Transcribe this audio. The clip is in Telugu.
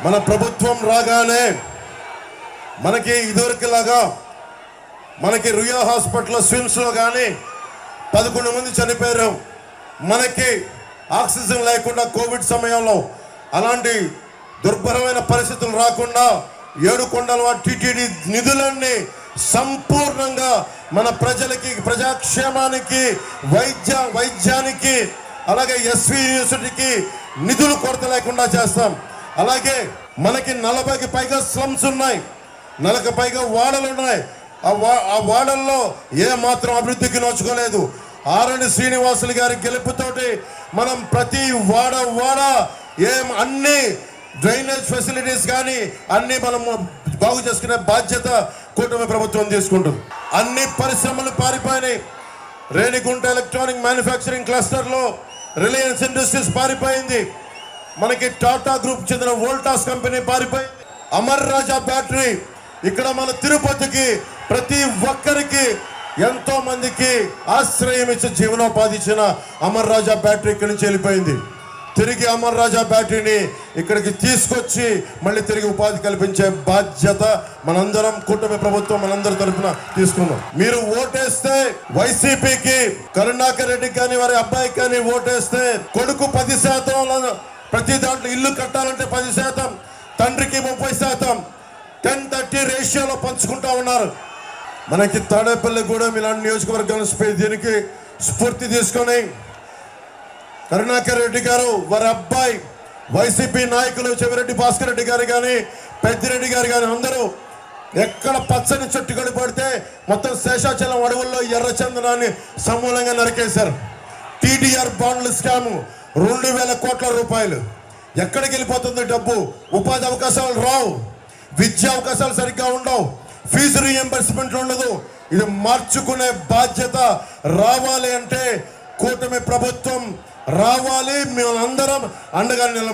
మన ప్రభుత్వం రాగానే మనకి ఇదివరకులాగా మనకి రుయా హాస్పిటల్ స్విమ్స్లో కానీ 11 మంది చనిపోయారు. మనకి ఆక్సిజన్ లేకుండా కోవిడ్ సమయంలో అలాంటి దుర్భరమైన పరిస్థితులు రాకుండా 7 కొండల టీటీడీ నిధులన్నీ సంపూర్ణంగా మన ప్రజలకి, ప్రజాక్షేమానికి, వైద్యానికి, అలాగే ఎస్వి యూనివర్సిటీకి నిధులు కొరత లేకుండా చేస్తాం. అలాగే మనకి 40కి పైగా స్లమ్స్ ఉన్నాయి, 40కి పైగా వాడలు ఉన్నాయి. ఆ వాడల్లో ఏ మాత్రం అభివృద్ధికి నోచుకోలేదు. ఆరణి శ్రీనివాసులు గారి గెలుపుతోటి మనం ప్రతి వాడ అన్ని డ్రైనేజ్ ఫెసిలిటీస్ కానీ అన్ని మనం బాగు చేసుకునే బాధ్యత కూటమి ప్రభుత్వం తీసుకుంటుంది. అన్ని పరిశ్రమలు పారిపోయినాయి. రేణిగుంట ఎలక్ట్రానిక్ మ్యానుఫ్యాక్చరింగ్ క్లస్టర్లో రిలయన్స్ ఇండస్ట్రీస్ పారిపోయింది. మనకి టాటా గ్రూప్ చెందిన వోల్టాస్ కంపెనీ పారిపోయింది. అమర్ రాజా బ్యాటరీ ఇక్కడ మన తిరుపతికి ప్రతి ఒక్కరికి ఎంతో మందికి ఆశ్రయం ఇచ్చి జీవనోపాధి ఇచ్చిన అమర్ రాజా బ్యాటరీ ఇక్కడి నుంచి వెళ్ళిపోయింది. తిరిగి అమర్ రాజా బ్యాటరీని ఇక్కడికి తీసుకొచ్చి మళ్ళీ తిరిగి ఉపాధి కల్పించే బాధ్యత మనందరం, కూటమి ప్రభుత్వం మనందరి తరఫున తీసుకున్నాం. మీరు ఓటేస్తే వైసీపీకి, కరుణాకర్ రెడ్డికి కానీ వారి అబ్బాయికి కానీ ఓటేస్తే కొడుకు 10%, ప్రతి దాంట్లో ఇల్లు కట్టాలంటే 10%, తండ్రికి 30%, 10-30 రేషియోలో పంచుకుంటా ఉన్నారు. మనకి తాడేపల్లిగూడెం ఇలాంటి నియోజకవర్గాన్ని దీనికి స్ఫూర్తి తీసుకొని కరుణాకర్ రెడ్డి గారు, వారి అబ్బాయి, వైసీపీ నాయకులు చెవిరెడ్డి భాస్కర్ రెడ్డి గారు కానీ, పెద్దిరెడ్డి గారు కానీ అందరూ ఎక్కడ పచ్చని చెట్టు కడిపడితే మొత్తం శేషాచలం అడవుల్లో ఎర్రచందనాన్ని సమూలంగా నరికేశారు. టీడీఆర్ బాండ్ల స్కాము 2000 కోట్ల రూపాయలు. ఎక్కడికి వెళ్ళిపోతుంది డబ్బు? ఉపాధి అవకాశాలు రావు, విద్యా అవకాశాలు సరిగ్గా ఉండవు, ఫీజు రీఎంబర్స్మెంట్ ఉండదు. ఇది మార్చుకునే బాధ్యత రావాలి అంటే కూటమి ప్రభుత్వం రావాలి. మేమందరం అండగా నిలబడాలి.